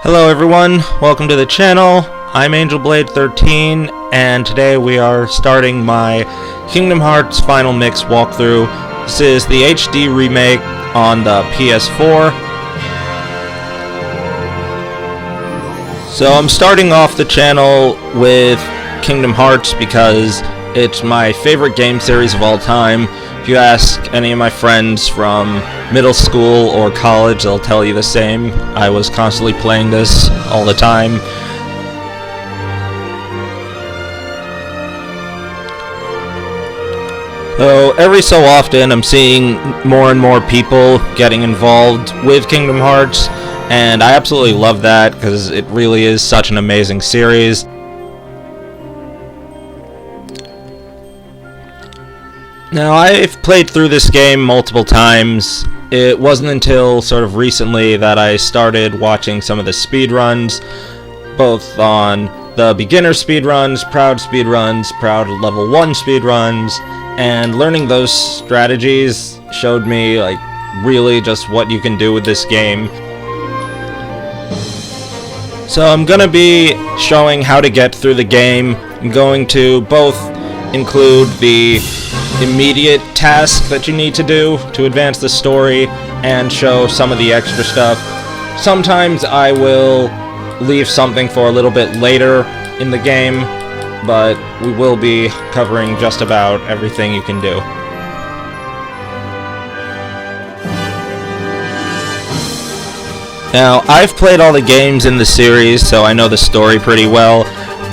Hello everyone, welcome to the channel. I'm AngelBlade13, and today we are starting my Kingdom Hearts Final Mix walkthrough. This is the HD remake on the PS4. So I'm starting off the channel with Kingdom Hearts because it's my favorite game series of all time. If you ask any of my friends from middle school or college, they'll tell you the same. I was constantly playing this all the time. So every so often I'm seeing more and more people getting involved with Kingdom Hearts, and I absolutely love that because it really is such an amazing series. Now, I've played through this game multiple times. It wasn't until sort of recently that I started watching some of the speedruns, both on the beginner speedruns, Proud speedruns, Proud level 1 speedruns, and learning those strategies showed me, like, really just what you can do with this game. So I'm gonna be showing how to get through the game. I'm going to both include the immediate task that you need to do to advance the story and show some of the extra stuff. Sometimes I will leave something for a little bit later in the game, but we will be covering just about everything you can do. Now, I've played all the games in the series, so I know the story pretty well.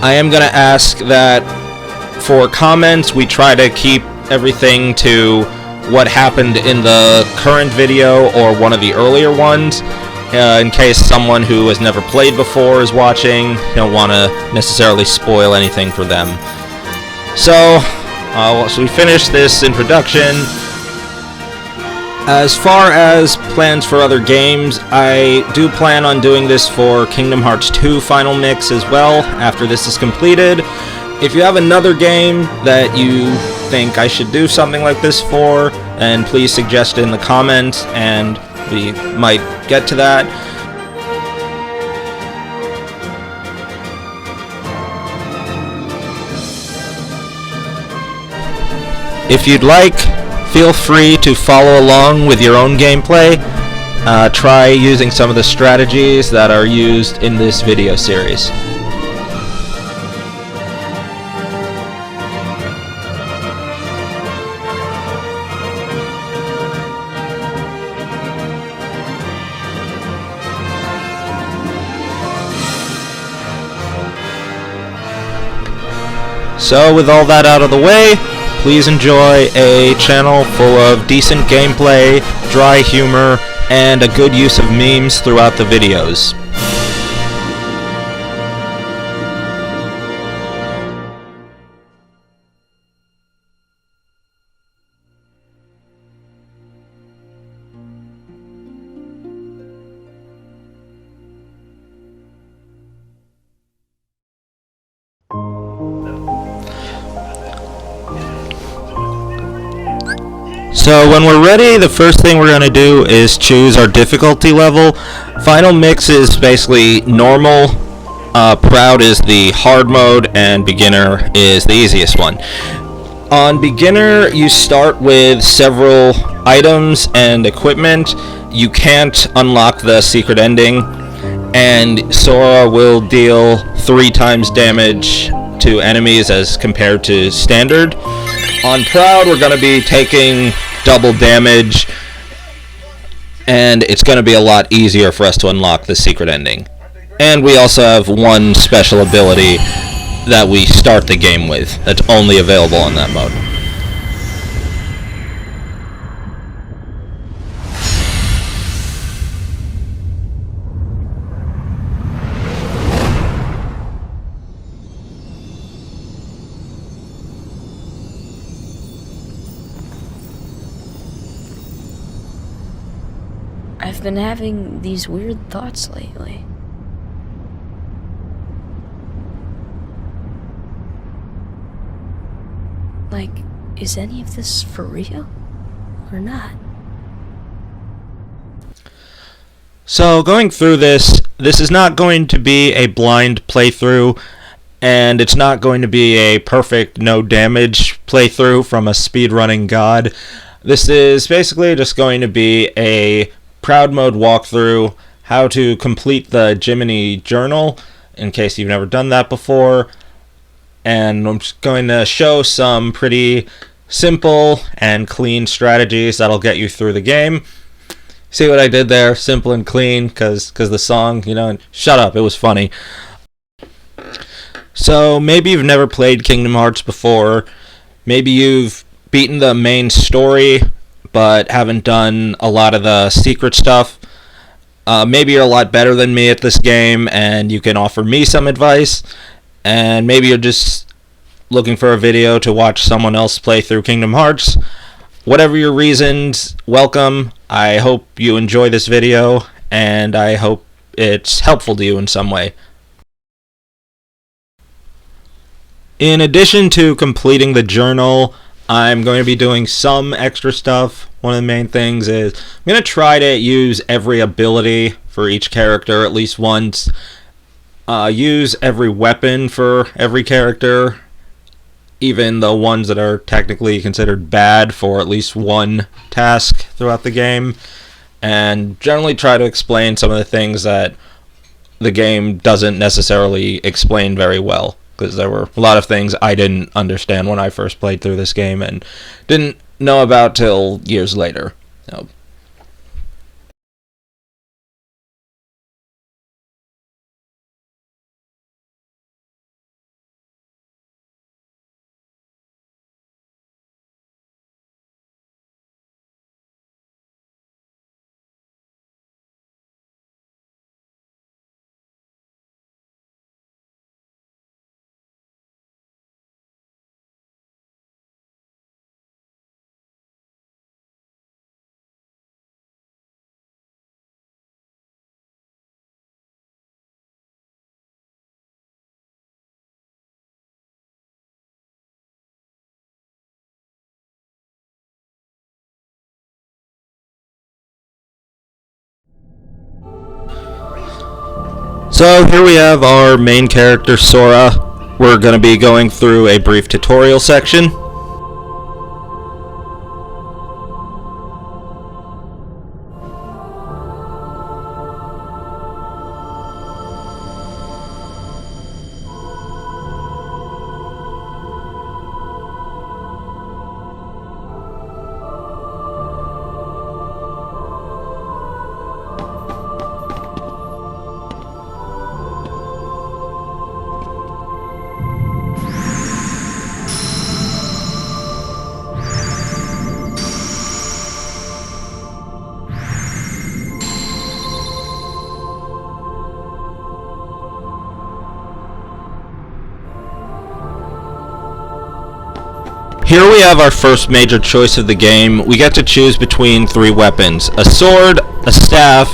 I am going to ask that for comments, we try to keep everything to what happened in the current video or one of the earlier ones, in case someone who has never played before is watching. You don't want to necessarily spoil anything for them. So we finished this introduction. As far as plans for other games, I do plan on doing this for Kingdom Hearts 2 Final Mix as well, after this is completed. If you have another game that you think I should do something like this for, then please suggest it in the comments, and we might get to that. If you'd like, feel free to follow along with your own gameplay. Try using some of the strategies that are used in this video series. So with all that out of the way, please enjoy a channel full of decent gameplay, dry humor, and a good use of memes throughout the videos. So when we're ready, the first thing we're going to do is choose our difficulty level. Final Mix is basically normal, Proud is the hard mode, and beginner is the easiest one. On beginner, you start with several items and equipment. You can't unlock the secret ending, and Sora will deal 3 times damage to enemies as compared to standard. On Proud, we're going to be taking double damage, and it's going to be a lot easier for us to unlock the secret ending. And we also have one special ability that we start the game with that's only available on that mode. been having these weird thoughts lately. Like, is any of this for real? Or not? So going through this is not going to be a blind playthrough, and it's not going to be a perfect no damage playthrough from a speedrunning god. This is basically just going to be a Proud Mode walkthrough, how to complete the Jiminy journal, in case you've never done that before. And I'm just going to show some pretty simple and clean strategies that'll get you through the game. See what I did there? Simple and clean, because the song, shut up, it was funny. So maybe you've never played Kingdom Hearts before. Maybe you've beaten the main story, but haven't done a lot of the secret stuff. Maybe you're a lot better than me at this game, and you can offer me some advice. And maybe you're just looking for a video to watch someone else play through Kingdom Hearts. Whatever your reasons, welcome. I hope you enjoy this video, and I hope it's helpful to you in some way. In addition to completing the journal, I'm going to be doing some extra stuff. One of the main things is I'm going to try to use every ability for each character at least once. Use every weapon for every character, even the ones that are technically considered bad, for at least one task throughout the game, and generally try to explain some of the things that the game doesn't necessarily explain very well, because there were a lot of things I didn't understand when I first played through this game and didn't know about till years later. So here we have our main character, Sora. We're going to be going through a brief tutorial section. Here we have our first major choice of the game. We get to choose between three weapons: a sword, a staff,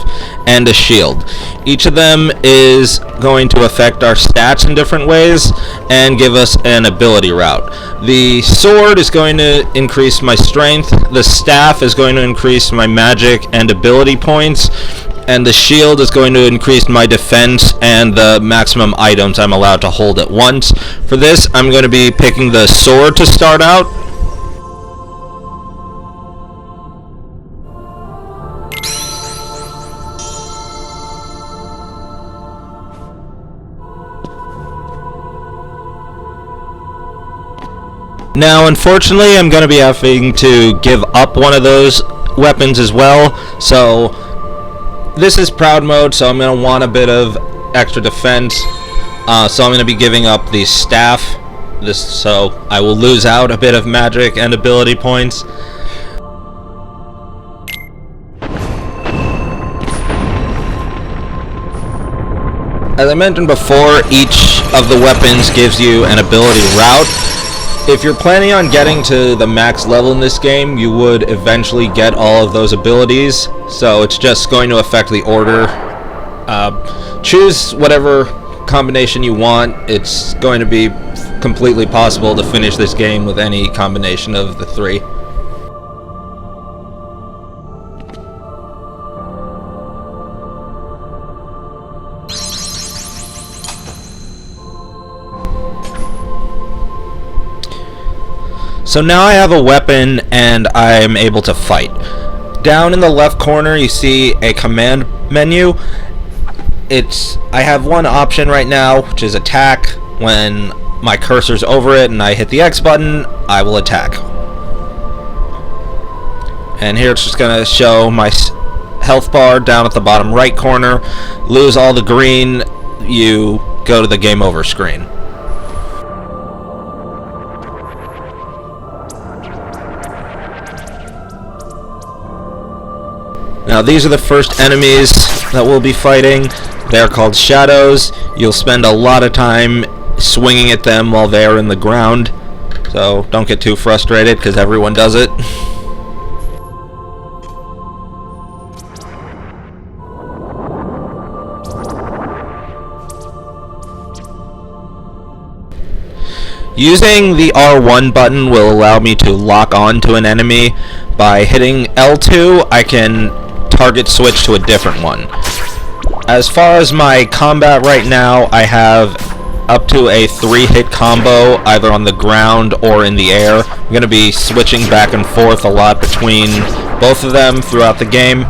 and a shield. Each of them is going to affect our stats in different ways and give us an ability route. The sword is going to increase my strength, the staff is going to increase my magic and ability points, and the shield is going to increase my defense and the maximum items I'm allowed to hold at once. For this, I'm going to be picking the sword to start out. Now, unfortunately, I'm going to be having to give up one of those weapons as well, so this is Proud Mode, so I'm going to want a bit of extra defense, so I'm going to be giving up the staff, so I will lose out a bit of magic and ability points. As I mentioned before, each of the weapons gives you an ability route. If you're planning on getting to the max level in this game, you would eventually get all of those abilities, so it's just going to affect the order. Choose whatever combination you want. It's going to be completely possible to finish this game with any combination of the three. So now I have a weapon and I'm able to fight. Down in the left corner you see a command menu. I have one option right now, which is attack. When my cursor's over it and I hit the X button, I will attack. And here it's just going to show my health bar down at the bottom right corner. Lose all the green, you go to the game over screen. Now these are the first enemies that we'll be fighting. They're called shadows. You'll spend a lot of time swinging at them while they're in the ground. So don't get too frustrated because everyone does it. Using the R1 button will allow me to lock on to an enemy. By hitting L2, I can target switch to a different one. As far as my combat right now, I have up to a 3-hit combo either on the ground or in the air. I'm going to be switching back and forth a lot between both of them throughout the game.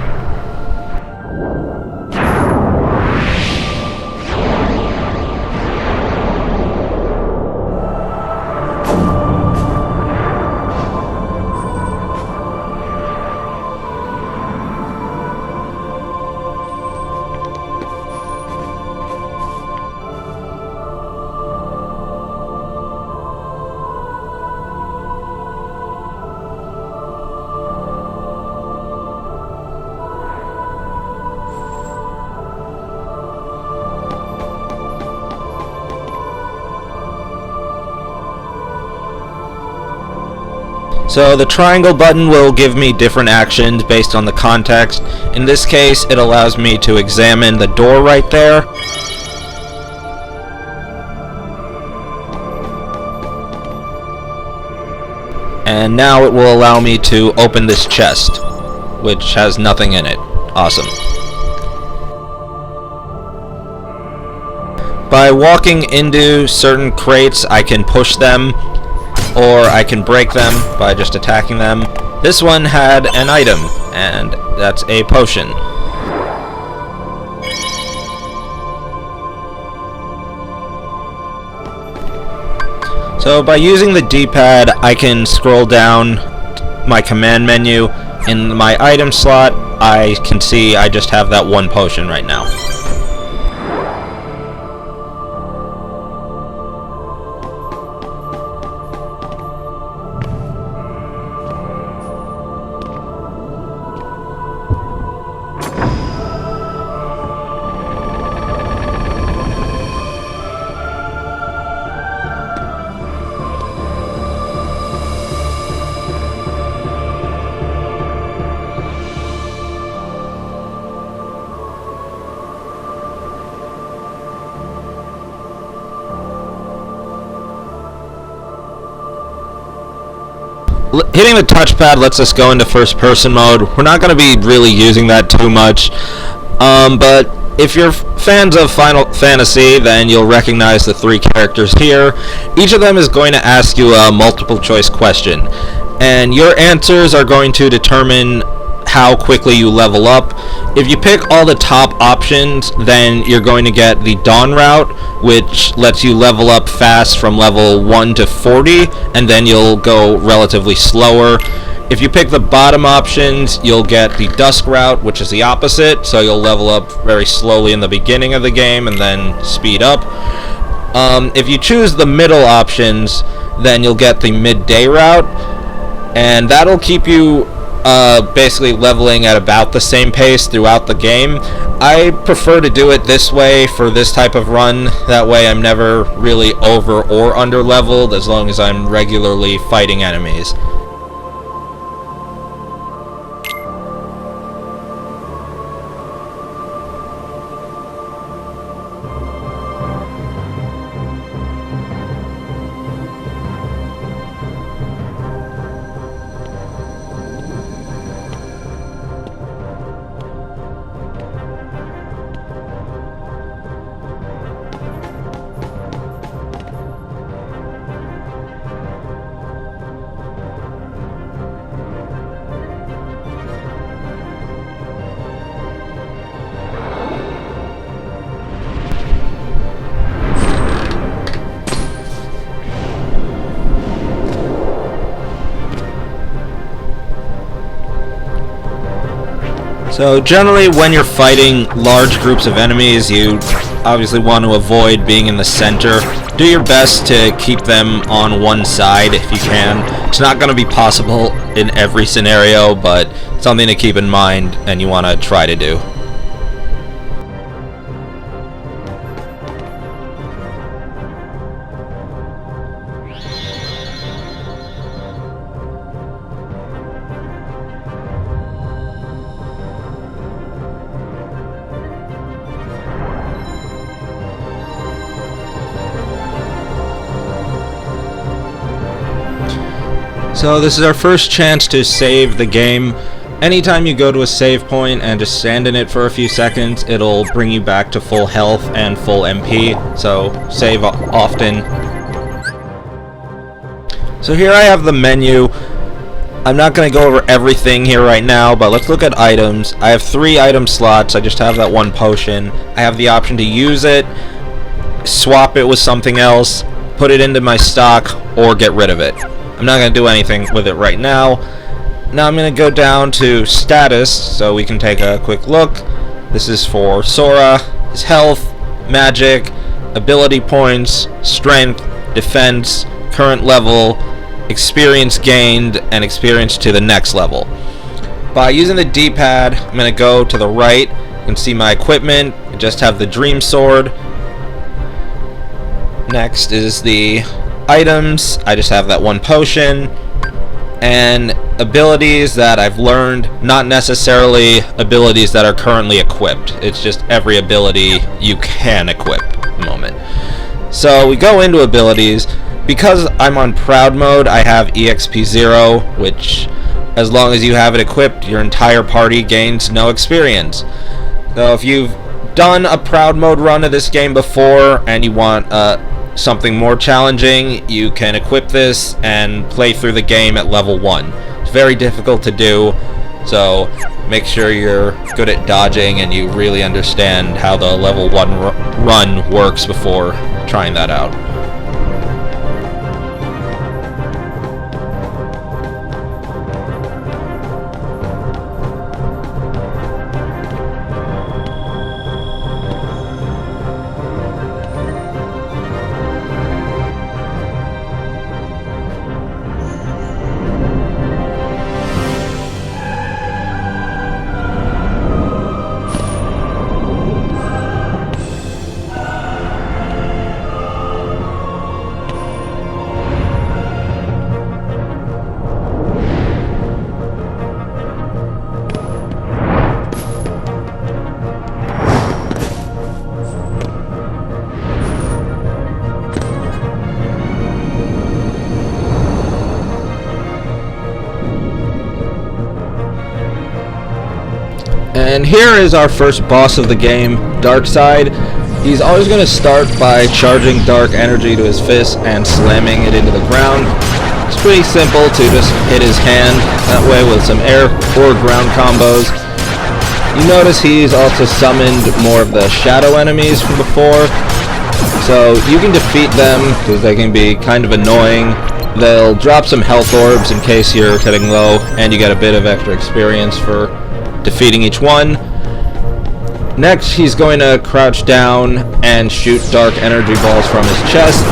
So the triangle button will give me different actions based on the context. In this case, it allows me to examine the door right there. And now it will allow me to open this chest, which has nothing in it. Awesome. By walking into certain crates, I can push them, or I can break them by just attacking them. This one had an item, and that's a potion. So by using the D-pad, I can scroll down my command menu. In my item slot, I can see I just have that one potion right now. Hitting the touchpad lets us go into first-person mode. We're not going to be really using that too much, but if you're fans of Final Fantasy, then you'll recognize the three characters here. Each of them is going to ask you a multiple-choice question, and your answers are going to determine how quickly you level up. If you pick all the top options, then you're going to get the Dawn route, which lets you level up fast from level 1 to 40, and then you'll go relatively slower. If you pick the bottom options, you'll get the Dusk route, which is the opposite, so you'll level up very slowly in the beginning of the game and then speed up. If you choose the middle options, then you'll get the midday route, and that'll keep you basically leveling at about the same pace throughout the game. I prefer to do it this way for this type of run. That way I'm never really over or under leveled as long as I'm regularly fighting enemies. So generally when you're fighting large groups of enemies, you obviously want to avoid being in the center. Do your best to keep them on one side if you can. It's not going to be possible in every scenario, but something to keep in mind and you want to try to do. So this is our first chance to save the game. Anytime you go to a save point and just stand in it for a few seconds, it'll bring you back to full health and full MP, so save often. So here I have the menu. I'm not going to go over everything here right now, but let's look at items. I have 3 item slots. I just have that 1 potion. I have the option to use it, swap it with something else, put it into my stock, or get rid of it. I'm not going to do anything with it right now. Now I'm going to go down to status so we can take a quick look. This is for Sora, his health, magic, ability points, strength, defense, current level, experience gained, and experience to the next level. By using the D-pad, I'm going to go to the right. You can see my equipment. I just have the Dream Sword. Next is the items. I just have that 1 potion. And abilities that I've learned, not necessarily abilities that are currently equipped. It's just every ability you can equip at the moment. So we go into abilities. Because I'm on Proud mode, I have EXP 0, which as long as you have it equipped, your entire party gains no experience. So if you've done a Proud mode run of this game before and you want something more challenging, you can equip this and play through the game at level 1. It's very difficult to do, so make sure you're good at dodging and you really understand how the level 1 run works before trying that out. And here is our first boss of the game, Darkside. He's always going to start by charging dark energy to his fist and slamming it into the ground. It's pretty simple to just hit his hand that way with some air or ground combos. You notice he's also summoned more of the shadow enemies from before, so you can defeat them because they can be kind of annoying. They'll drop some health orbs in case you're getting low, and you get a bit of extra experience for defeating each one. Next, he's going to crouch down and shoot dark energy balls from his chest.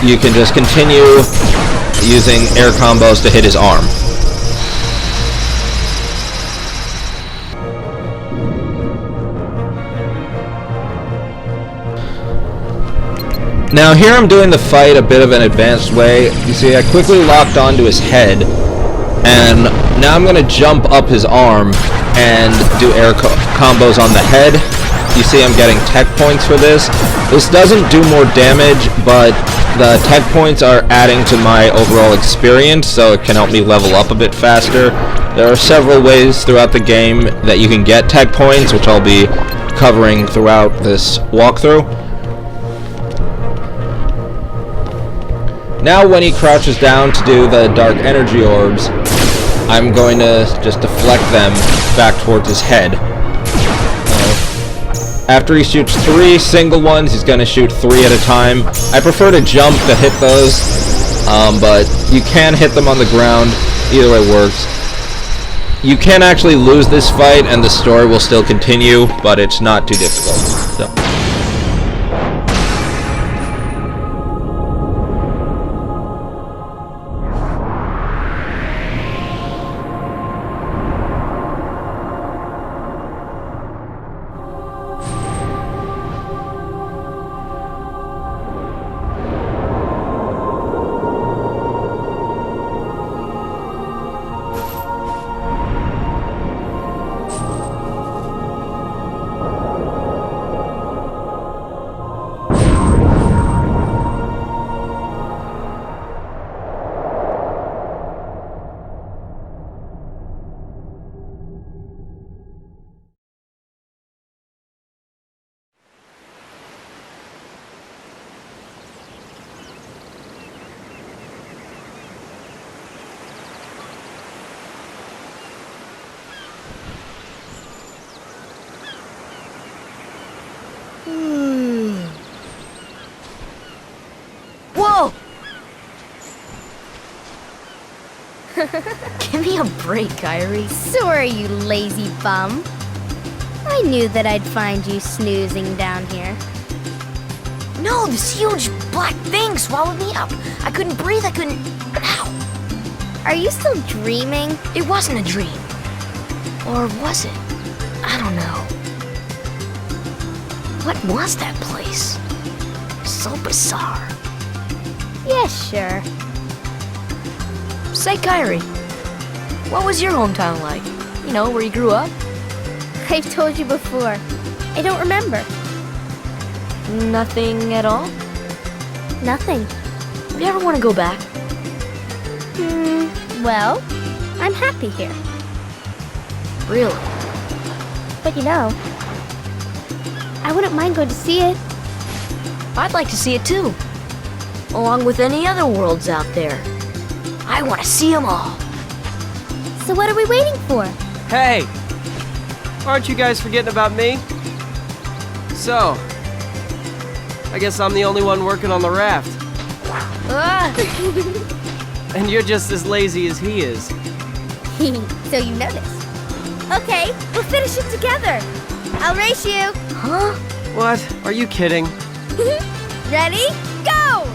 You can just continue using air combos to hit his arm. Now here I'm doing the fight a bit of an advanced way. You see, I quickly locked onto his head, and now I'm going to jump up his arm and do air combos on the head. You see I'm getting tech points for this. This doesn't do more damage, but the tech points are adding to my overall experience, so it can help me level up a bit faster. There are several ways throughout the game that you can get tech points, which I'll be covering throughout this walkthrough. Now when he crouches down to do the dark energy orbs, I'm going to just deflect them back towards his head. After he shoots 3 single ones, he's going to shoot 3 at a time. I prefer to jump to hit those, but you can hit them on the ground. Either way works. You can actually lose this fight and the story will still continue, but it's not too difficult. So. Whoa! Give me a break, Kyrie. Sorry, you lazy bum. I knew that I'd find you snoozing down here. No, this huge black thing swallowed me up. I couldn't breathe, I couldn't... Ow! Are you still dreaming? It wasn't a dream. Or was it? I don't know. What was that place? So bizarre. Yeah, sure. Say, Kyrie, what was your hometown like? You know, where you grew up? I've told you before. I don't remember. Nothing at all? Nothing. Do you ever want to go back? Well, I'm happy here. Really? But you know, I wouldn't mind going to see it. I'd like to see it too. Along with any other worlds out there. I want to see them all. So what are we waiting for? Hey! Aren't you guys forgetting about me? So, I guess I'm the only one working on the raft. And you're just as lazy as he is. So you noticed. Okay, we'll finish it together. I'll race you. Huh? What? Are you kidding? Ready? Go!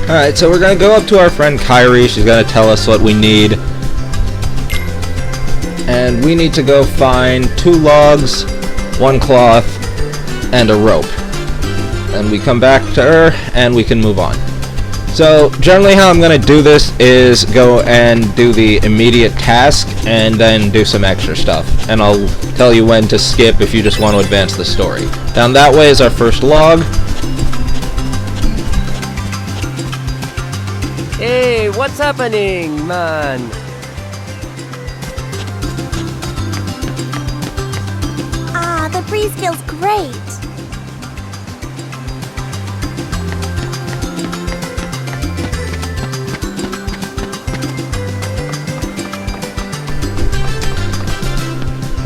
Alright, so we're going to go up to our friend Kyrie. She's going to tell us what we need. And we need to go find 2 logs, 1 cloth, and a rope. And we come back to her, and we can move on. So, generally how I'm going to do this is go and do the immediate task, and then do some extra stuff. And I'll tell you when to skip if you just want to advance the story. Down that way is our first log. Hey, what's happening, man? Ah, the breeze feels great.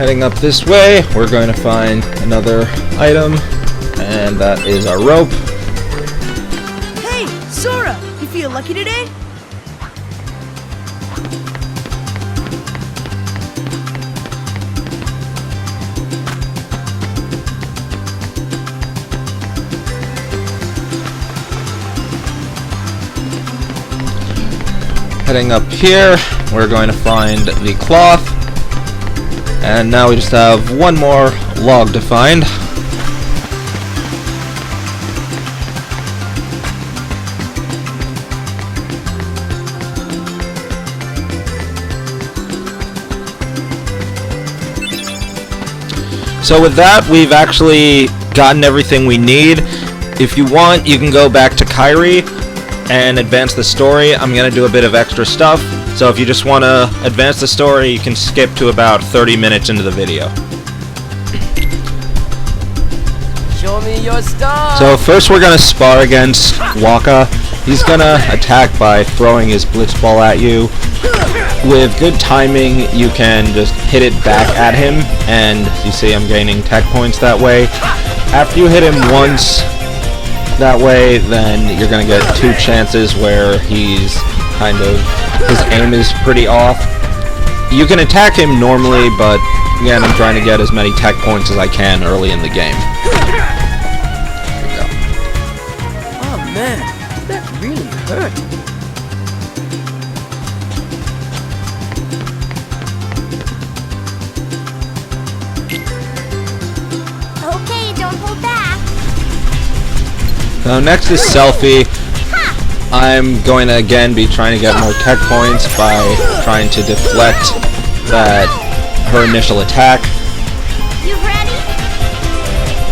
Heading up this way, we're going to find another item, and that is our rope. Hey, Sora! You feel lucky today? Heading up here, we're going to find the cloth. And now we just have one more log to find. So with that, we've actually gotten everything we need. If you want, you can go back to Kyrie and advance the story. I'm going to do a bit of extra stuff. So if you just want to advance the story, you can skip to about 30 minutes into the video. Show me your stuff. So first we're going to spar against Waka. He's going to attack by throwing his blitz ball at you. With good timing, you can just hit it back at him, and you see I'm gaining tech points that way. After you hit him once that way, then you're going to get 2 chances where he's his aim is pretty off. You can attack him normally, but again, I'm trying to get as many tech points as I can early in the game. There we go. Oh man, that really hurt. Okay, don't hold back. Now next is Selfie. I'm going to again be trying to get more tech points by trying to deflect her initial attack. You ready?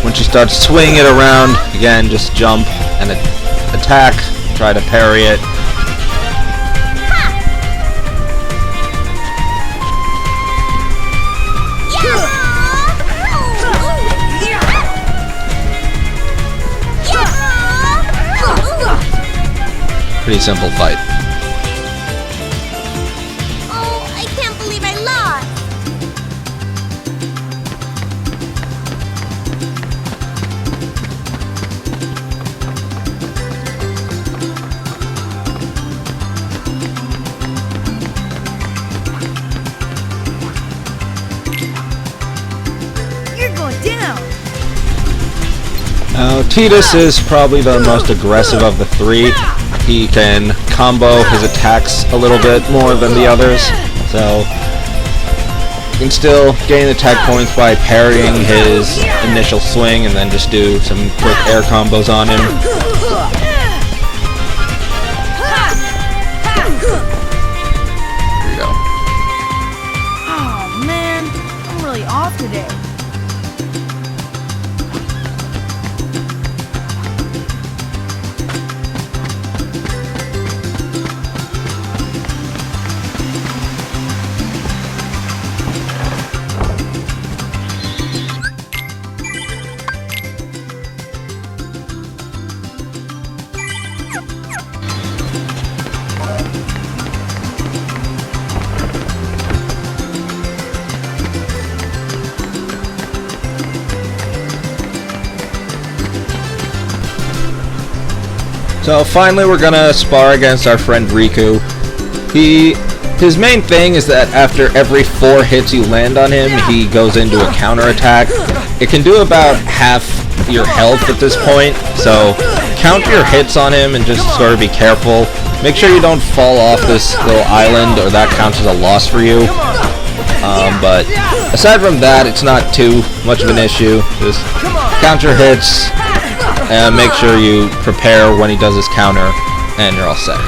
When she starts swinging it around, again, just jump and attack, try to parry it. Pretty simple fight. Oh, I can't believe I lost. You're going down. Now, Tidus is probably the most aggressive of the 3. He can combo his attacks a little bit more than the others, so you can still gain attack points by parrying his initial swing and then just do some quick air combos on him. There you go. Oh man, I'm really off today. So finally we're gonna spar against our friend Riku. His main thing is that after every 4 hits you land on him, he goes into a counterattack. It can do about half your health at this point, so count your hits on him and just sort of be careful. Make sure you don't fall off this little island or that counts as a loss for you. But aside from that, it's not too much of an issue. Just count your hits, and make sure you prepare when he does his counter, and you're all set.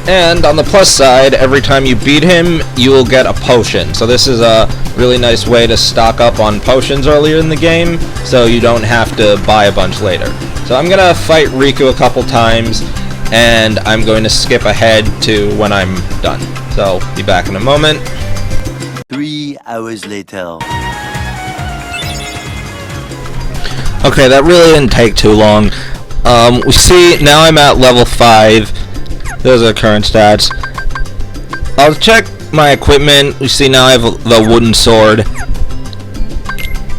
And on the plus side, every time you beat him, you will get a potion. So this is a really nice way to stock up on potions earlier in the game, so you don't have to buy a bunch later. So I'm gonna fight Riku a couple times, and I'm going to skip ahead to when I'm done. So, be back in a moment. 3 hours later. Okay, that really didn't take too long. We see, now I'm at level 5. Those are current stats. I'll check my equipment. You see now I have the wooden sword.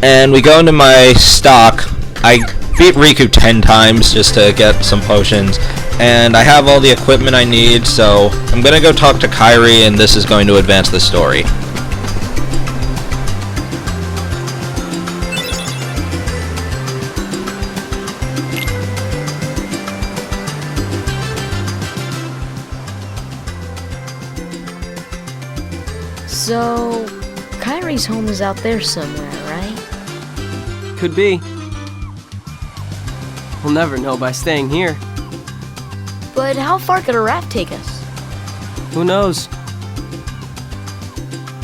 And we go into my stock. I beat Riku 10 times just to get some potions. And I have all the equipment I need, so I'm gonna go talk to Kairi, and this is going to advance the story. So, Kairi's home is out there somewhere, right? Could be. We'll never know by staying here. But how far could a raft take us? Who knows?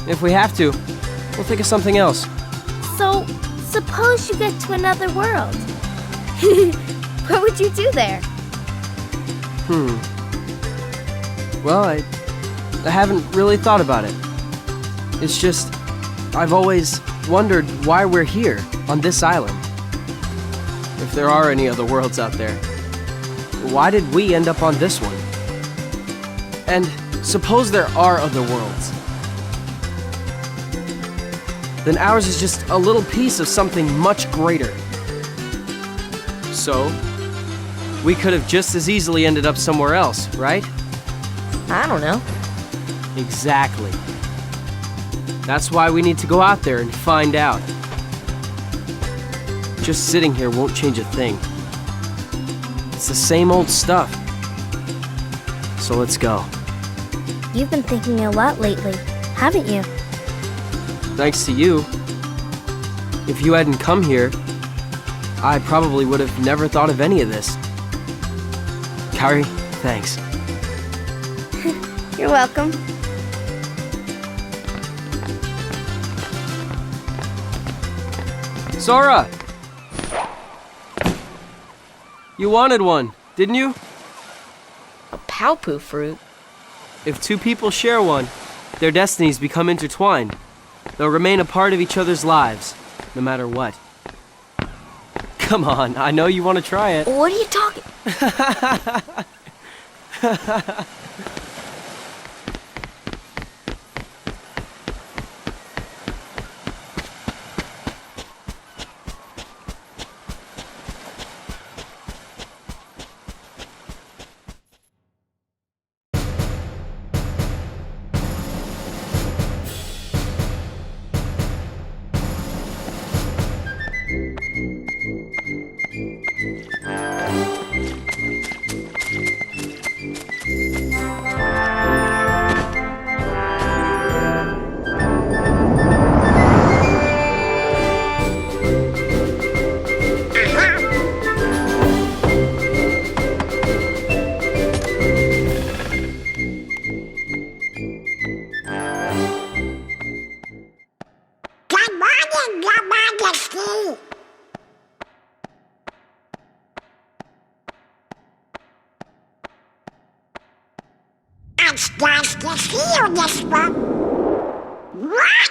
If we have to, we'll think of something else. So, suppose you get to another world. What would you do there? Well, I haven't really thought about it. It's just, I've always wondered why we're here, on this island. If there are any other worlds out there, why did we end up on this one? And suppose there are other worlds. Then ours is just a little piece of something much greater. So, we could have just as easily ended up somewhere else, right? I don't know. Exactly. That's why we need to go out there and find out. Just sitting here won't change a thing. It's the same old stuff. So let's go. You've been thinking a lot lately, haven't you? Thanks to you. If you hadn't come here, I probably would have never thought of any of this. Kairi, thanks. You're welcome. Sora! You wanted one, didn't you? A Palpu fruit? If two people share one, their destinies become intertwined. They'll remain a part of each other's lives, no matter what. Come on, I know you want to try it. What are you talking? It's nice to see you this one. What?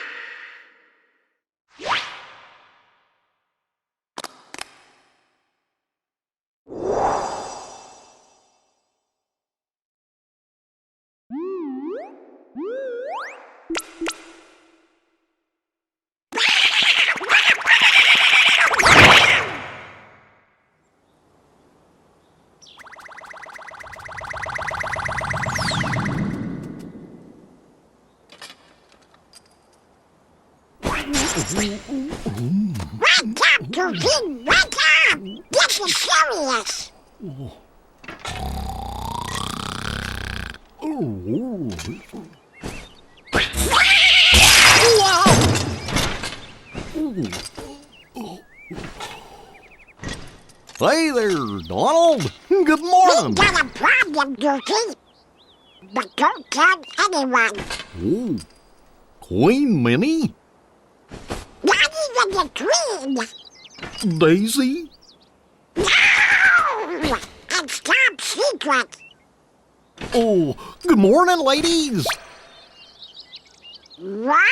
Wake up, Goofy! Wake up! This is serious! Hey there, Donald. Good We morning. got a problem, Goofy. But don't tell anyone. Oh, Queen Minnie? Not even the Queen. Daisy? No! It's top secret. Oh, good morning, ladies. What?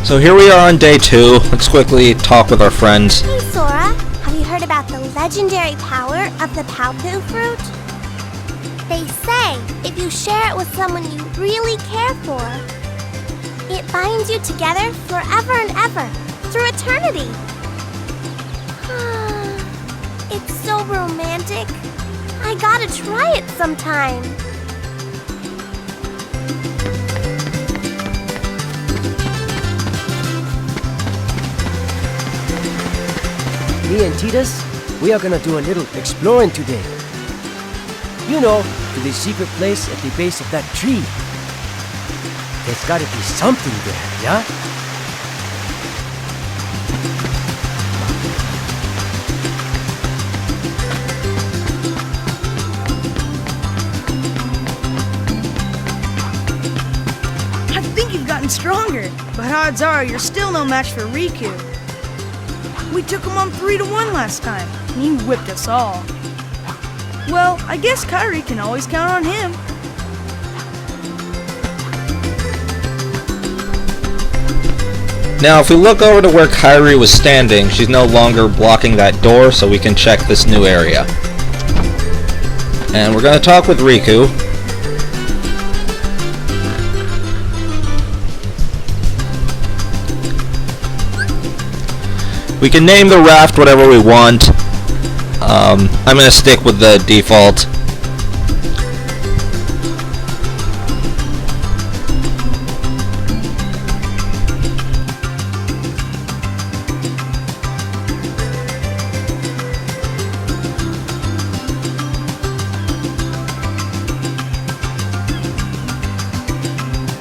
So here we are on day 2. Let's quickly talk with our friends. Hey Sora, have you heard about the legendary power of the Paopu fruit? They say if you share it with someone you really care for, it binds you together forever and ever, through eternity. It's so romantic. I gotta try it sometime. Me and Titus, we are gonna do a little exploring today. You know, to the secret place at the base of that tree. There's gotta be something there, yeah? I think you've gotten stronger, but odds are you're still no match for Riku. We took him on 3-1 last time, and he whipped us all. Well, I guess Kairi can always count on him. Now, if we look over to where Kairi was standing, she's no longer blocking that door, so we can check this new area. And we're going to talk with Riku. We can name the raft whatever we want. I'm going to stick with the default.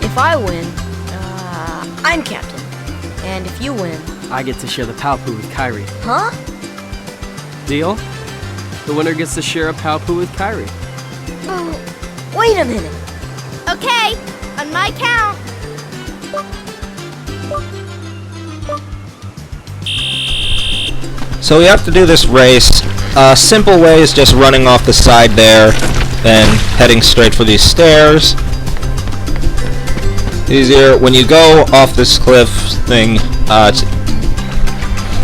If I win, I'm captain. And if you win, I get to share the Paopu with Kairi. huh? Deal? The winner gets to share a Paopu with Kairi. Wait a minute. Okay, on my count. So we have to do this race. Simple way is just running off the side there, then heading straight for these stairs. Easier when you go off this cliff thing. It's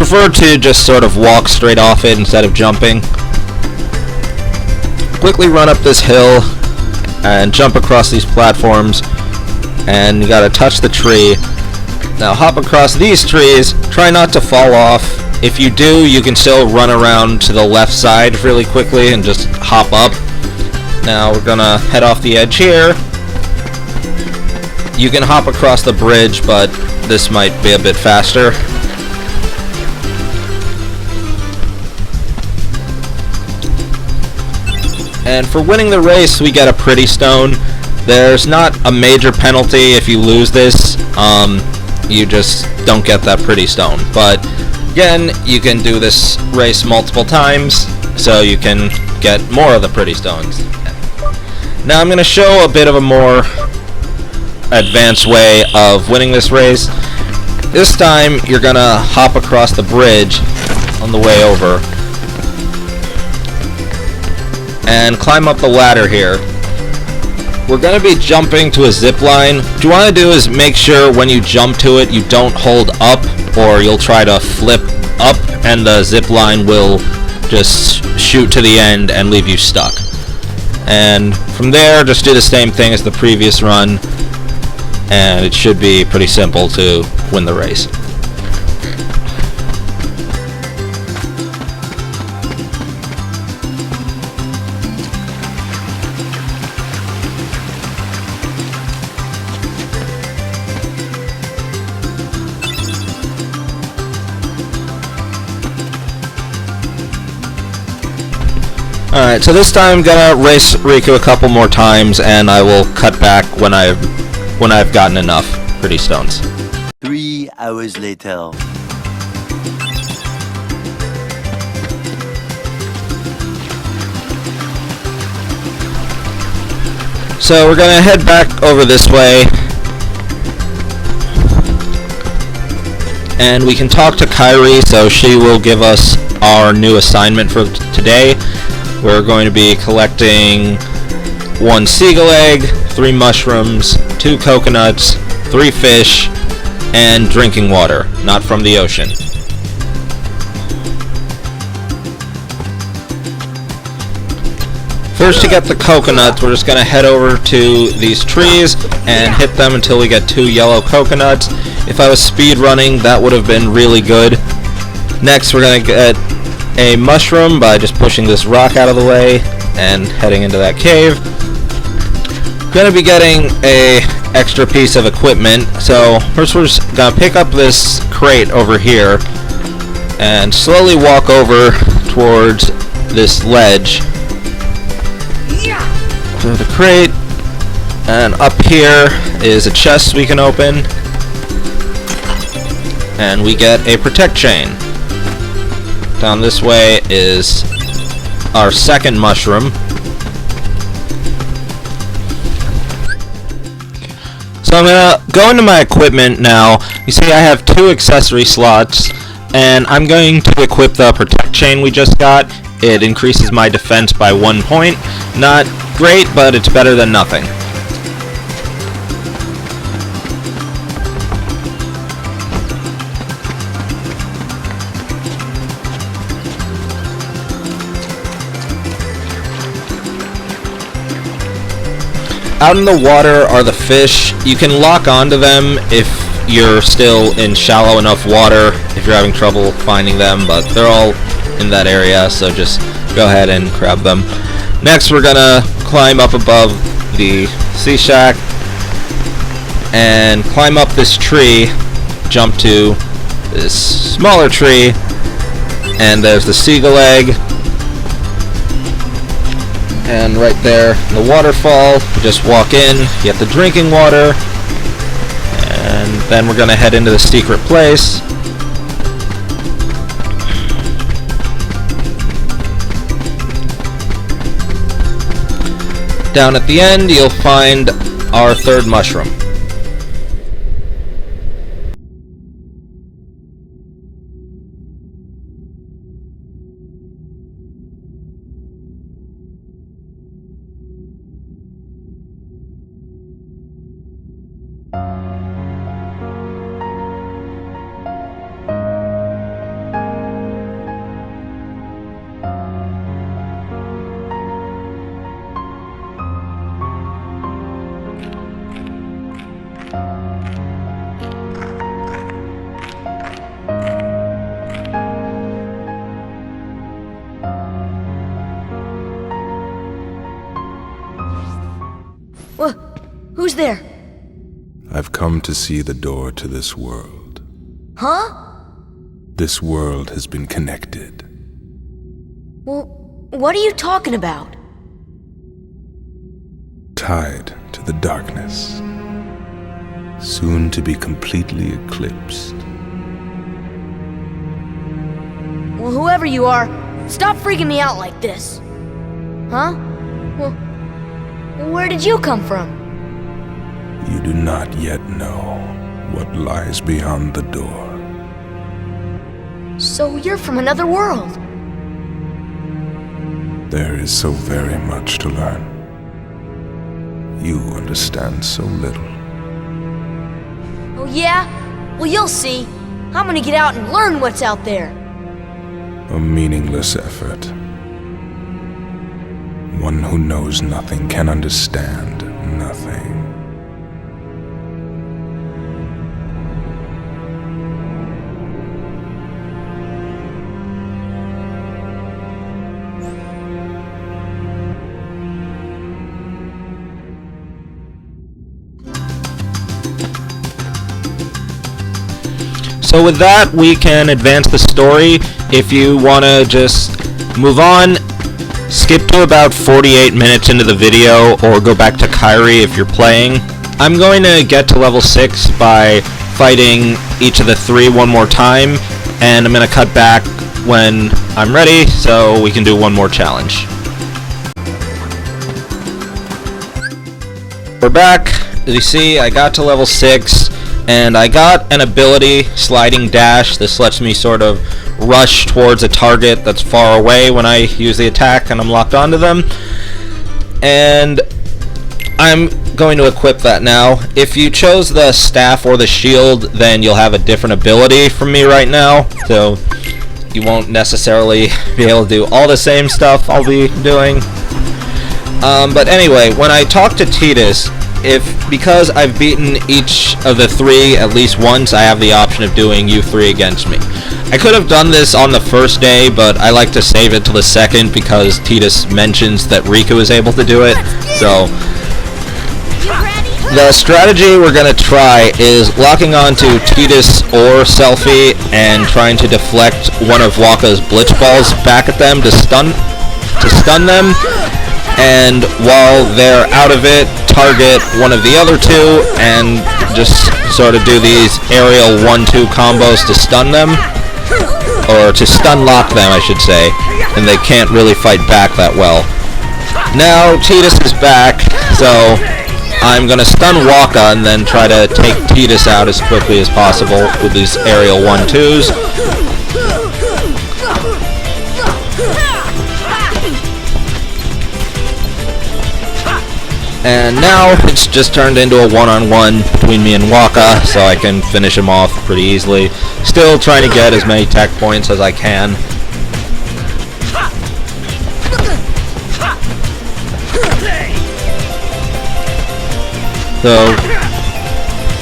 prefer to just sort of walk straight off it instead of jumping. Quickly run up this hill and jump across these platforms, and you gotta touch the tree. Now hop across these trees, try not to fall off. If you do, you can still run around to the left side really quickly and just hop up. Now we're gonna head off the edge here. You can hop across the bridge, but this might be a bit faster. And for winning the race, we get a pretty stone. There's not a major penalty if you lose this. You just don't get that pretty stone. But again, you can do this race multiple times, so you can get more of the pretty stones. Now I'm going to show a bit of a more advanced way of winning this race. This time, you're going to hop across the bridge on the way over and climb up the ladder here. We're going to be jumping to a zip line. What you want to do is make sure when you jump to it, you don't hold up, or you'll try to flip up and the zip line will just shoot to the end and leave you stuck. And from there, just do the same thing as the previous run, and it should be pretty simple to win the race. Alright, so this time I'm gonna race Riku a couple more times, and I will cut back when I've gotten enough pretty stones. 3 hours later. So we're gonna head back over this way, and we can talk to Kairi, so she will give us our new assignment for today. We're going to be collecting 1 seagull egg, 3 mushrooms, 2 coconuts, 3 fish, and drinking water, not from the ocean. First, to get the coconuts, we're just going to head over to these trees and hit them until we get 2 yellow coconuts. If I was speed running, that would have been really good. Next, we're going to get a mushroom by just pushing this rock out of the way and heading into that cave. Going to be getting a extra piece of equipment. So first, we're just going to pick up this crate over here and slowly walk over towards this ledge. To the crate, and up here is a chest we can open, and we get a protect chain. Down this way is our second mushroom. So I'm gonna go into my equipment now. You see I have 2 accessory slots, and I'm going to equip the protect chain we just got. It increases my defense by 1 point. Not great, but it's better than nothing. Out in the water are the fish. You can lock onto them if you're still in shallow enough water, if you're having trouble finding them, but they're all in that area, so just go ahead and grab them. Next, we're gonna climb up above the sea shack and climb up this tree, jump to this smaller tree, and there's the seagull egg, and right there the waterfall. You just walk in, get the drinking water, and then we're gonna head into the secret place. Down at the end, you'll find our 3rd mushroom. Who's there? I've come to see the door to this world. Huh? This world has been connected. Well, what are you talking about? Tied to the darkness. Soon to be completely eclipsed. Well, whoever you are, stop freaking me out like this. Huh? Well, where did you come from? You do not yet know what lies beyond the door. So you're from another world. There is so very much to learn. You understand so little. Oh yeah? Well, you'll see. I'm gonna get out and learn what's out there. A meaningless effort. One who knows nothing can understand nothing. So with that, we can advance the story. If you want to just move on, skip to about 48 minutes into the video, or go back to Kyrie if you're playing. I'm going to get to level 6 by fighting each of the 3 one more time, and I'm going to cut back when I'm ready so we can do one more challenge. We're back. As you see, I got to level 6. And I got an ability, Sliding Dash. This lets me sort of rush towards a target that's far away when I use the attack and I'm locked onto them. And I'm going to equip that now. If you chose the staff or the shield, then you'll have a different ability from me right now, so you won't necessarily be able to do all the same stuff I'll be doing. But anyway, when I talk to Titus, because I've beaten each of the three at least once, I have the option of doing you three against me. I could have done this on the first day, but I like to save it till the second because Titus mentions that Riku is able to do it. So the strategy we're going to try is locking onto Titus or Selfie and trying to deflect one of Waka's Blitz Balls back at them to stun them, and while they're out of it, target one of the other two and just sort of do these aerial 1-2 combos to stun them, or to stun lock them I should say, and they can't really fight back that well. Now Titus is back, so I'm gonna stun Waka and then try to take Titus out as quickly as possible with these aerial 1-2s. And now it's just turned into a one-on-one between me and Waka, so I can finish him off pretty easily. Still trying to get as many tech points as I can. So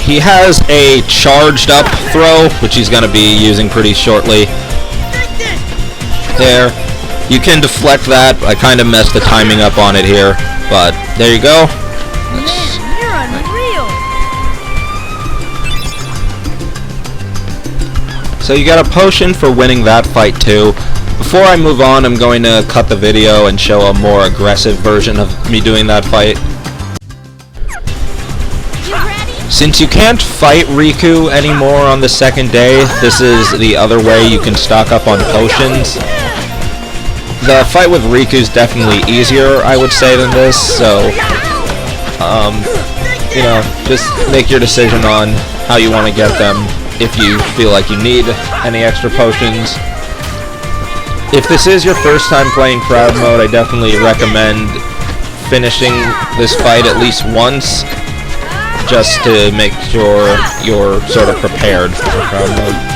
he has a charged up throw, which he's going to be using pretty shortly. There. You can deflect that. I kind of messed the timing up on it here, but there you go. Man, you're unreal. So you got a potion for winning that fight too. Before I move on, I'm going to cut the video and show a more aggressive version of me doing that fight. Since you can't fight Riku anymore on the second day, this is the other way you can stock up on potions. The fight with Riku is definitely easier, I would say, than this, so, you know, just make your decision on how you want to get them if you feel like you need any extra potions. If this is your first time playing Crowd Mode, I definitely recommend finishing this fight at least once, just to make sure you're sort of prepared for Crowd Mode.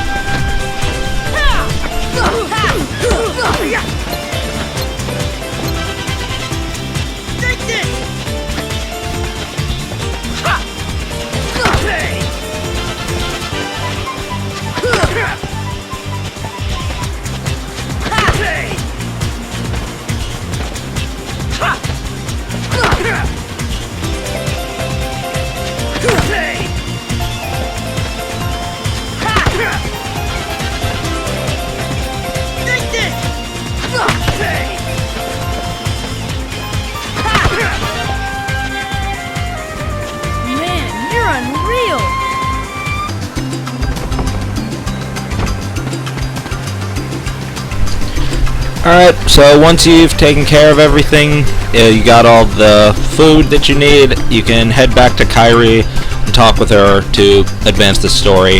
Alright, so once you've taken care of everything, you got all the food that you need, you can head back to Kairi and talk with her to advance the story.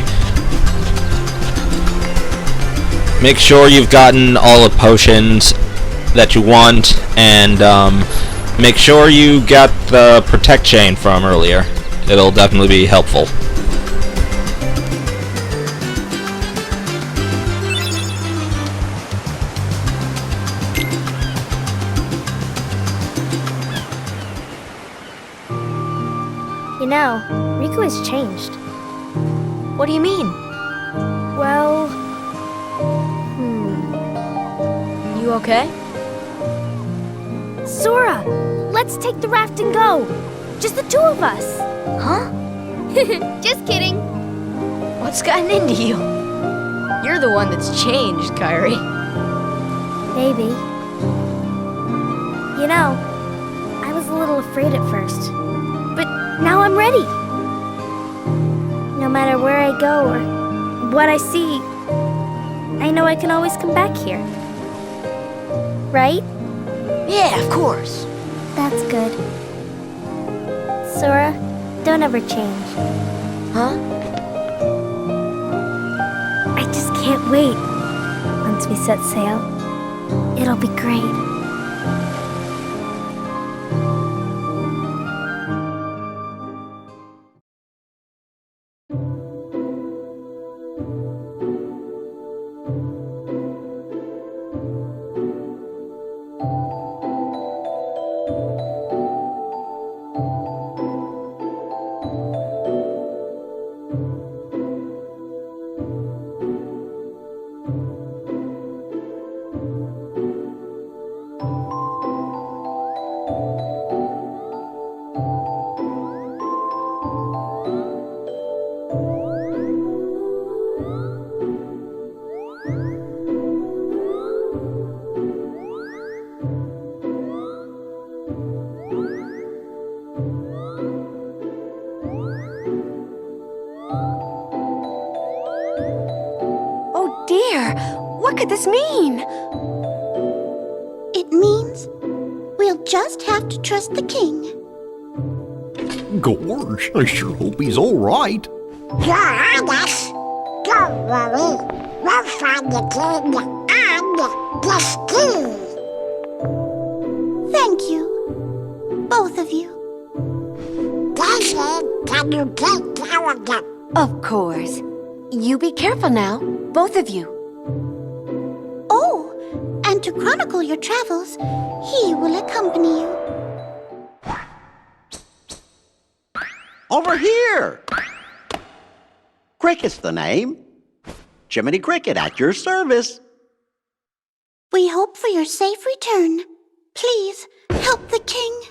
Make sure you've gotten all the potions that you want, and make sure you got the Protect Chain from earlier. It'll definitely be helpful. You know, Riku has changed. What do you mean? Well, You okay? Sora, let's take the raft and go. Just the two of us. Huh? Just kidding. What's gotten into you? You're the one that's changed, Kairi. Maybe. You know, I was a little afraid at first. But now I'm ready. No matter where I go or what I see, I know I can always come back here. Right? Yeah, of course. That's good. Sora, don't ever change. Huh? I just can't wait. Once we set sail, it'll be great. Oh dear, what could this mean? It means we'll just have to trust the king. Gorge, I sure hope he's all right. You're honest. Don't worry. We'll find the king and this key. Thank you, both of you. Daisy, can you take care of them? Of course. You be careful now, both of you. Oh, and to chronicle your travels, he will accompany you. Over here! Cricket's the name. Jiminy Cricket at your service. We hope for your safe return. Please, help the king.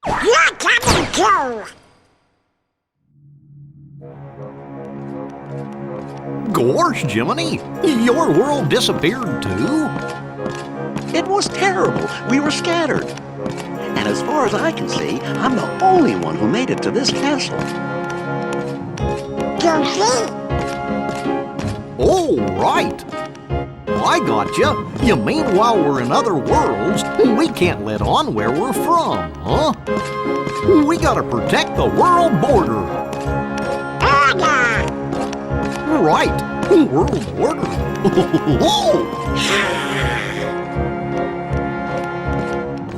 You're coming too. Gorge, Jiminy, your world disappeared too? It was terrible. We were scattered. And as far as I can see, I'm the only one who made it to this castle. Goofy. Oh, right. I gotcha. You mean while we're in other worlds, we can't let on where we're from, huh? We gotta protect the world border. Order. Right, world border.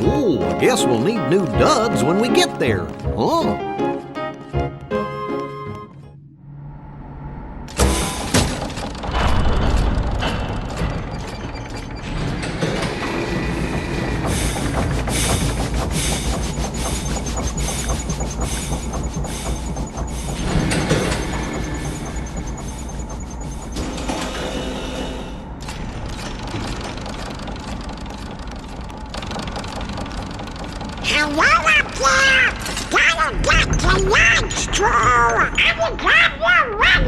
Oh, I guess we'll need new duds when we get there, huh? Hello up there. Gotta get to lunch, True. I'm glad you're ready.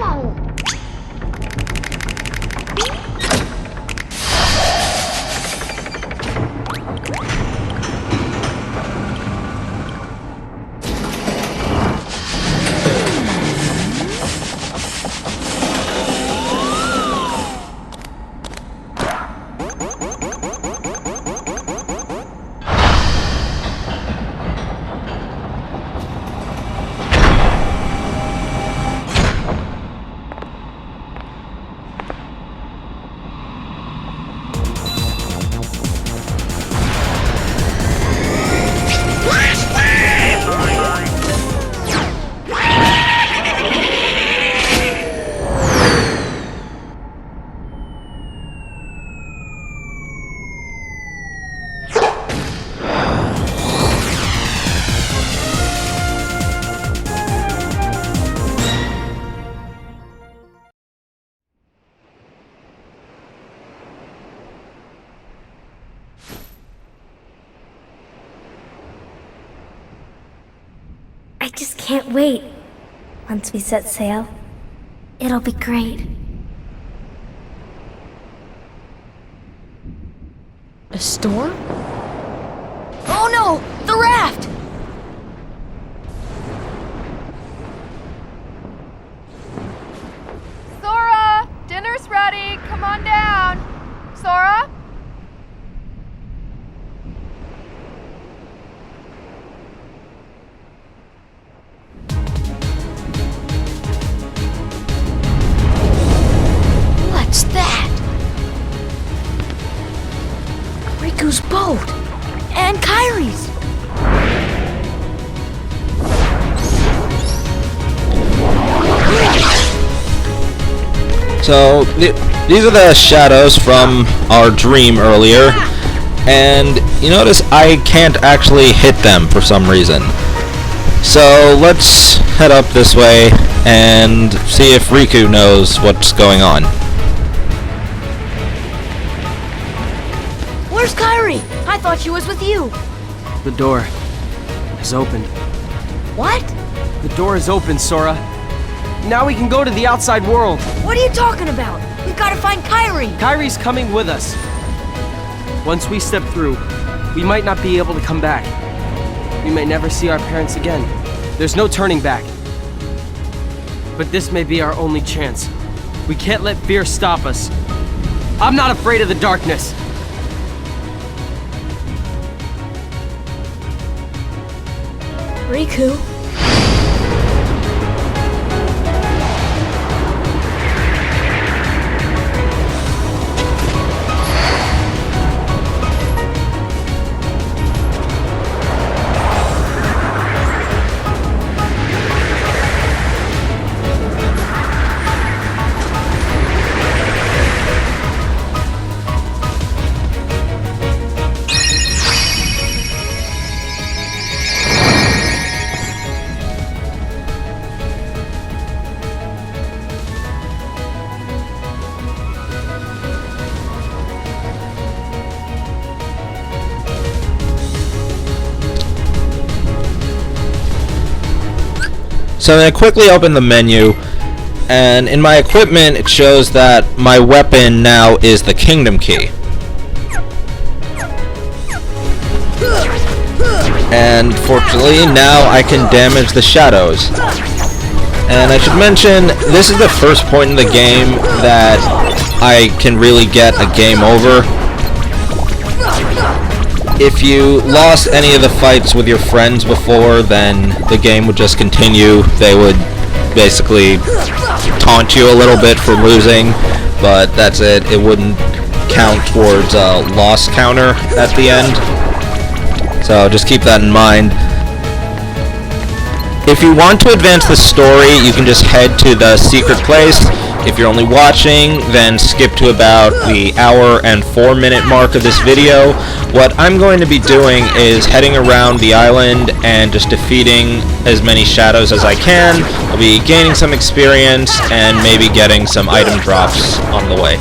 I just can't wait. Once we set sail, it'll be great. A storm? Oh no! The raft! Sora! Dinner's ready! Come on down! Sora? What's that? Riku's boat! And Kairi's! So, these are the shadows from our dream earlier, and you notice I can't actually hit them for some reason. So, let's head up this way and see if Riku knows what's going on. Where's Kairi? I thought she was with you. The door is opened. What? The door is open, Sora. Now we can go to the outside world. What are you talking about? We've got to find Kyrie. Kyrie's coming with us. Once we step through, we might not be able to come back. We may never see our parents again. There's no turning back. But this may be our only chance. We can't let fear stop us. I'm not afraid of the darkness. Riku. So I'm going to quickly open the menu, and in my equipment it shows that my weapon now is the Kingdom Key. And fortunately now I can damage the shadows. And I should mention, this is the first point in the game that I can really get a game over. If you lost any of the fights with your friends before, then the game would just continue. They would basically taunt you a little bit for losing, but that's it. It wouldn't count towards a loss counter at the end. So just keep that in mind. If you want to advance the story, you can just head to the secret place. If you're only watching, then skip to about the hour and 4-minute mark of this video. What I'm going to be doing is heading around the island and just defeating as many shadows as I can. I'll be gaining some experience and maybe getting some item drops on the way.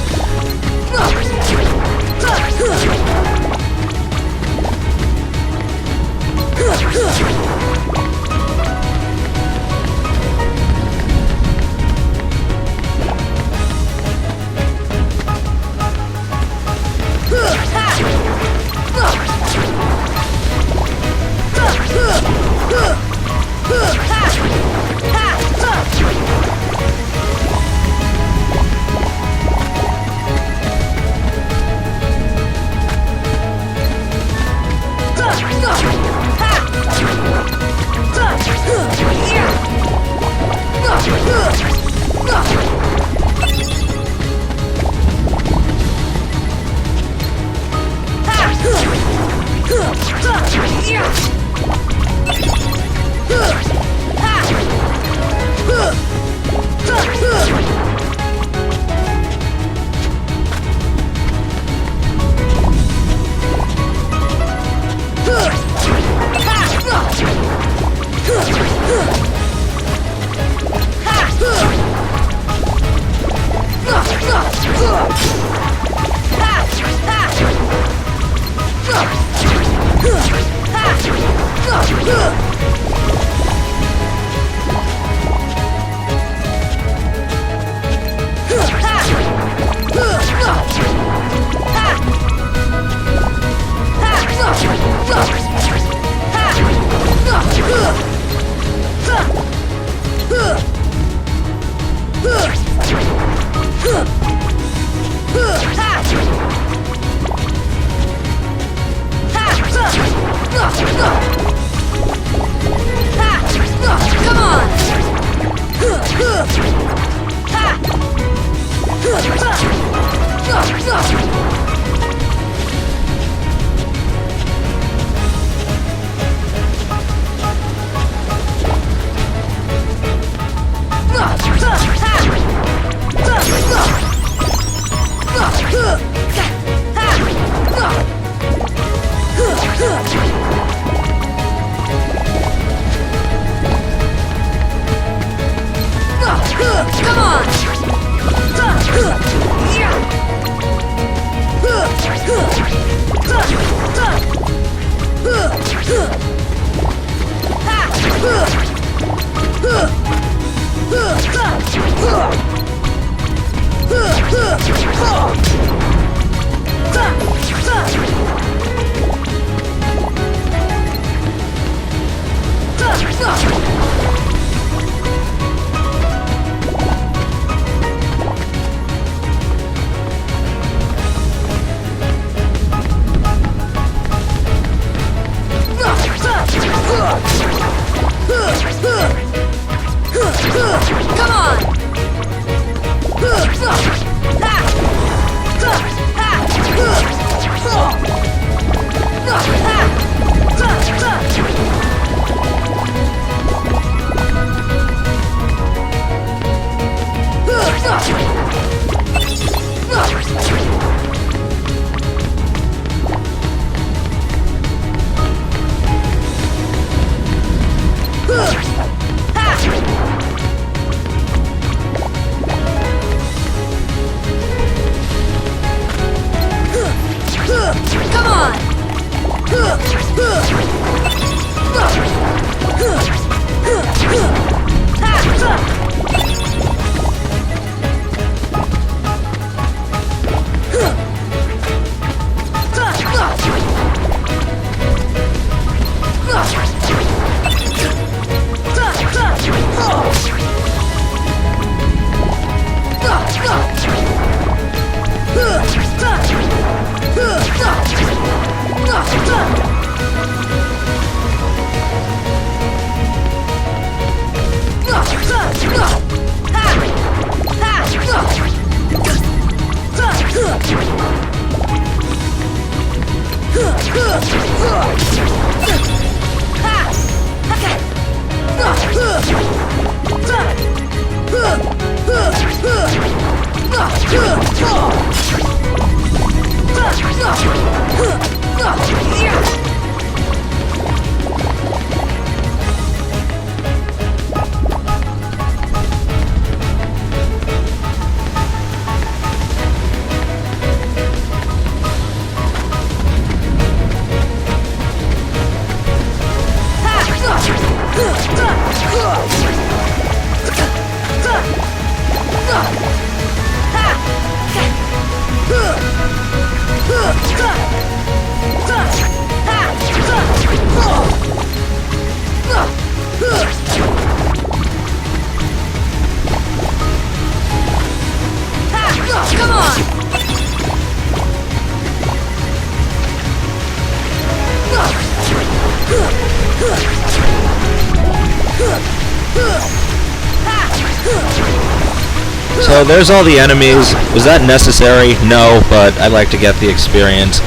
So there's all the enemies. Was that necessary? No, but I like to get the experience.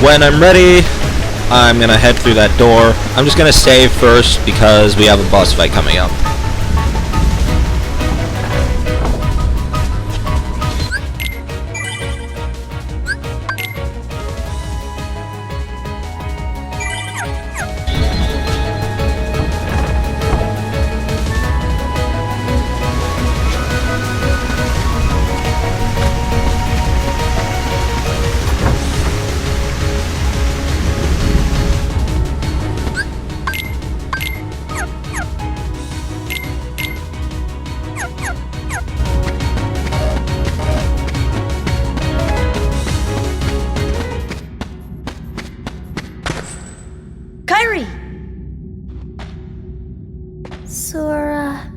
When I'm ready, I'm gonna head through that door. I'm just gonna save first because we have a boss fight coming up. Sora.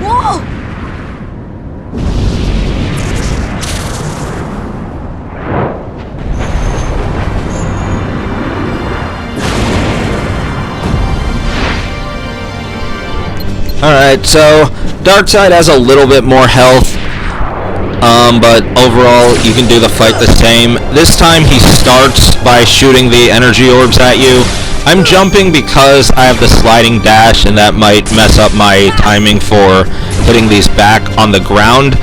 Whoa! Alright, so Darkside has a little bit more health, but overall you can do the fight the same. This time he starts by shooting the energy orbs at you. I'm jumping because I have the sliding dash and that might mess up my timing for putting these back on the ground,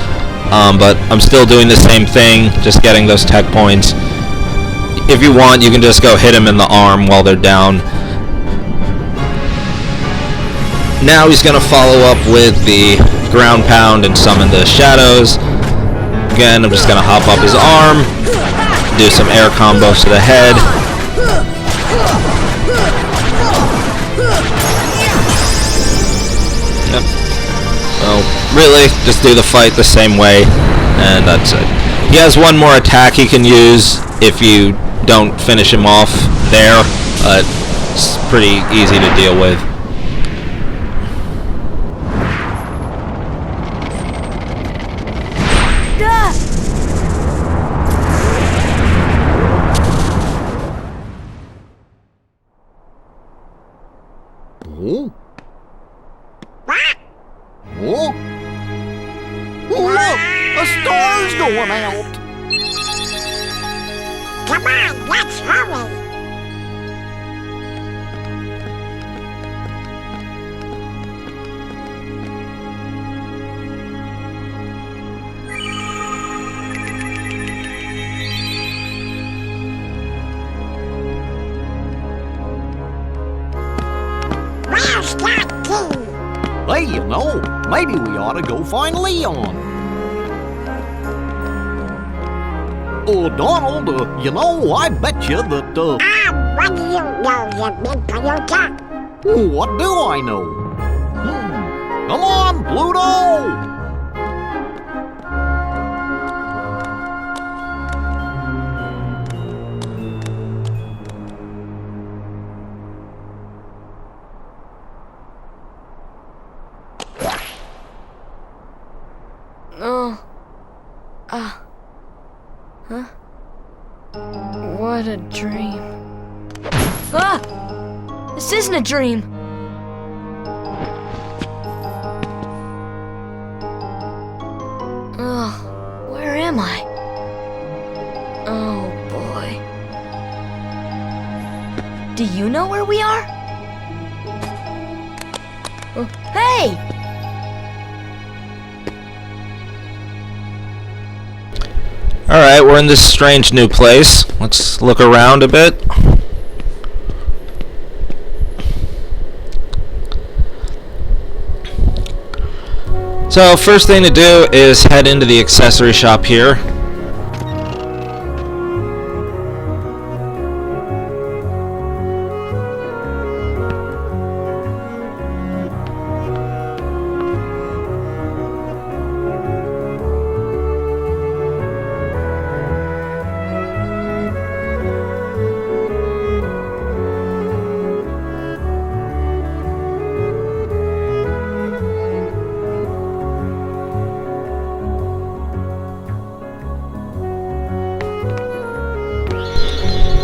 but I'm still doing the same thing, just getting those tech points. If you want, you can just go hit him in the arm while they're down. Now he's going to follow up with the ground pound and summon the shadows. Again, I'm just going to hop up his arm, do some air combos to the head. Yep. So, really, just do the fight the same way, and that's it. He has one more attack he can use if you don't finish him off there, but it's pretty easy to deal with. Oh? Oh? Look! A star's going out! Come on, let's hurry. Where's that key? Hey, you know, maybe we ought to go find Leon. Oh, Donald, you know, I bet you that, What do you know, you big Toyota? What do I know? Come on, Pluto! Huh? What a dream. Ah! This isn't a dream! Ugh, where am I? Oh boy. Do you know where we are? Hey! Alright, we're in this strange new place. Let's look around a bit. So, first thing to do is head into the accessory shop here.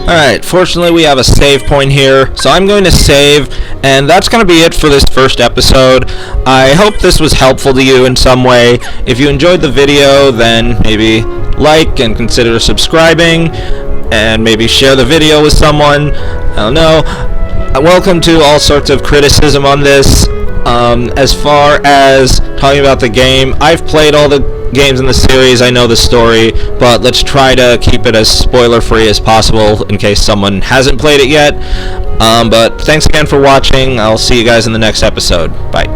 Alright, fortunately we have a save point here, so I'm going to save, and that's going to be it for this first episode. I hope this was helpful to you in some way. If you enjoyed the video, then maybe like and consider subscribing, and maybe share the video with someone. I don't know. Welcome to all sorts of criticism on this. As far as talking about the game, I've played all the games in the series, I know the story, but let's try to keep it as spoiler-free as possible in case someone hasn't played it yet. But thanks again for watching. I'll see you guys in the next episode. Bye.